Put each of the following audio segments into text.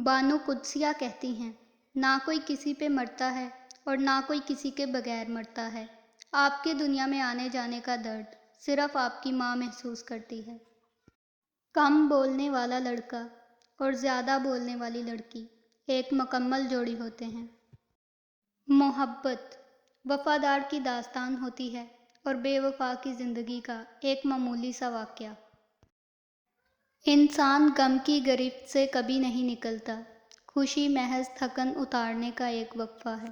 بانو قدسیہ کہتی ہیں، نہ کوئی کسی پہ مرتا ہے اور نہ کوئی کسی کے بغیر مرتا ہے۔ آپ کے دنیا میں آنے جانے کا درد صرف آپ کی ماں محسوس کرتی ہے۔ کم بولنے والا لڑکا اور زیادہ بولنے والی لڑکی ایک مکمل جوڑی ہوتے ہیں۔ محبت وفادار کی داستان ہوتی ہے اور بے وفا کی زندگی کا ایک معمولی سا واقعہ۔ انسان غم کی گرفت سے کبھی نہیں نکلتا، خوشی محض تھکن اتارنے کا ایک وقفہ ہے۔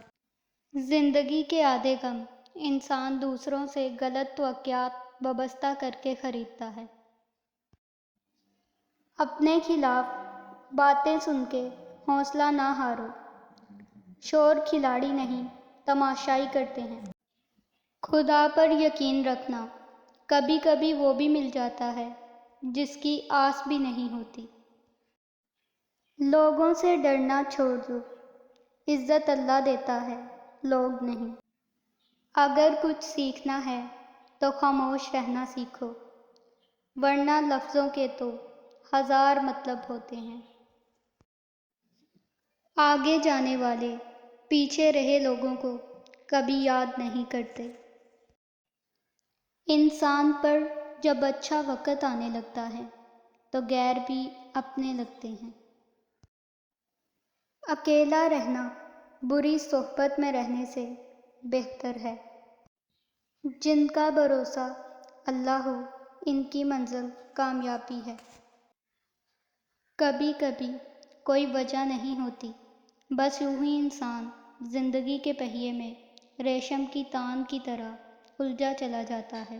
زندگی کے آدھے غم انسان دوسروں سے غلط توقعات وابستہ کر کے خریدتا ہے۔ اپنے خلاف باتیں سن کے حوصلہ نہ ہارو، شور کھلاڑی نہیں تماشائی کرتے ہیں۔ خدا پر یقین رکھنا، کبھی کبھی وہ بھی مل جاتا ہے جس کی آس بھی نہیں ہوتی۔ لوگوں سے ڈرنا چھوڑ دو، عزت اللہ دیتا ہے، لوگ نہیں۔ اگر کچھ سیکھنا ہے تو خاموش رہنا سیکھو، ورنہ لفظوں کے تو ہزار مطلب ہوتے ہیں۔ آگے جانے والے پیچھے رہے لوگوں کو کبھی یاد نہیں کرتے۔ انسان پر جب اچھا وقت آنے لگتا ہے تو غیر بھی اپنے لگتے ہیں۔ اکیلا رہنا بری صحبت میں رہنے سے بہتر ہے۔ جن کا بھروسہ اللہ ہو ان کی منزل کامیابی ہے۔ کبھی کبھی کوئی وجہ نہیں ہوتی، بس یوں ہی انسان زندگی کے پہیے میں ریشم کی تان کی طرح الجھا چلا جاتا ہے۔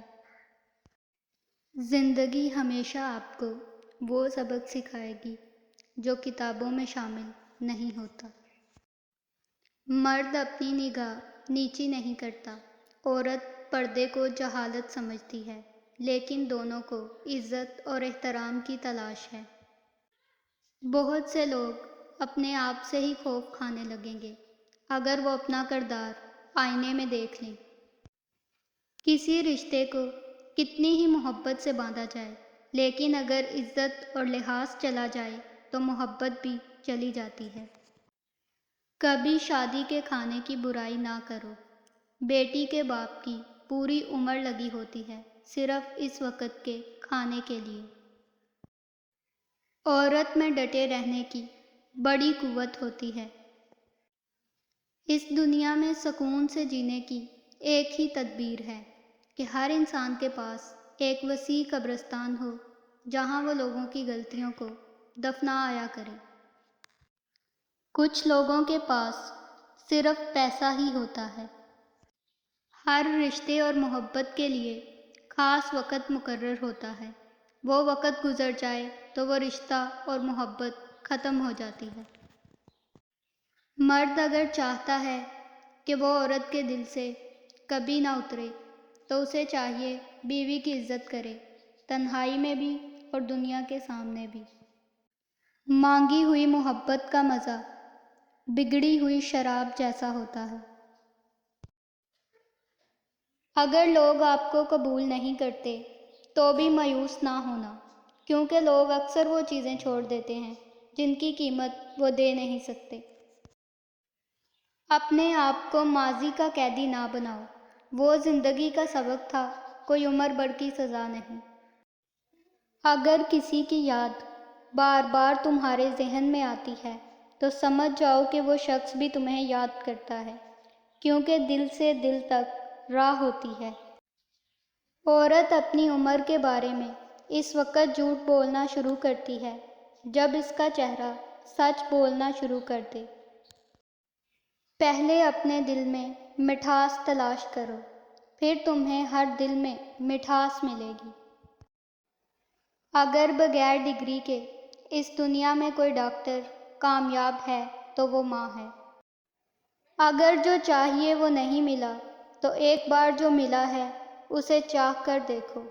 زندگی ہمیشہ آپ کو وہ سبق سکھائے گی جو کتابوں میں شامل نہیں ہوتا۔ مرد اپنی نگاہ نیچی نہیں کرتا، عورت پردے کو جہالت سمجھتی ہے، لیکن دونوں کو عزت اور احترام کی تلاش ہے۔ بہت سے لوگ اپنے آپ سے ہی خوف کھانے لگیں گے اگر وہ اپنا کردار آئینے میں دیکھ لیں۔ کسی رشتے کو کتنی ہی محبت سے باندھا جائے، لیکن اگر عزت اور لحاظ چلا جائے تو محبت بھی چلی جاتی ہے۔ کبھی شادی کے کھانے کی برائی نہ کرو، بیٹی کے باپ کی پوری عمر لگی ہوتی ہے صرف اس وقت کے کھانے کے لیے۔ عورت میں ڈٹے رہنے کی بڑی قوت ہوتی ہے۔ اس دنیا میں سکون سے جینے کی ایک ہی تدبیر ہے کہ ہر انسان کے پاس ایک وسیع قبرستان ہو جہاں وہ لوگوں کی غلطیوں کو دفنایا کرے۔ کچھ لوگوں کے پاس صرف پیسہ ہی ہوتا ہے۔ ہر رشتے اور محبت کے لیے خاص وقت مقرر ہوتا ہے، وہ وقت گزر جائے تو وہ رشتہ اور محبت ختم ہو جاتی ہے۔ مرد اگر چاہتا ہے کہ وہ عورت کے دل سے کبھی نہ اترے تو اسے چاہیے بیوی کی عزت کرے، تنہائی میں بھی اور دنیا کے سامنے بھی۔ مانگی ہوئی محبت کا مزہ بگڑی ہوئی شراب جیسا ہوتا ہے۔ اگر لوگ آپ کو قبول نہیں کرتے تو بھی مایوس نہ ہونا، کیونکہ لوگ اکثر وہ چیزیں چھوڑ دیتے ہیں جن کی قیمت وہ دے نہیں سکتے۔ اپنے آپ کو ماضی کا قیدی نہ بناؤ، وہ زندگی کا سبق تھا، کوئی عمر بھر کی سزا نہیں۔ اگر کسی کی یاد بار بار تمہارے ذہن میں آتی ہے تو سمجھ جاؤ کہ وہ شخص بھی تمہیں یاد کرتا ہے، کیونکہ دل سے دل تک راہ ہوتی ہے۔ عورت اپنی عمر کے بارے میں اس وقت جھوٹ بولنا شروع کرتی ہے جب اس کا چہرہ سچ بولنا شروع کر دے۔ پہلے اپنے دل میں مٹھاس تلاش کرو، پھر تمہیں ہر دل میں مٹھاس ملے گی۔ اگر بغیر ڈگری کے اس دنیا میں کوئی ڈاکٹر کامیاب ہے تو وہ ماں ہے۔ اگر جو چاہیے وہ نہیں ملا تو ایک بار جو ملا ہے اسے چاہ کر دیکھو۔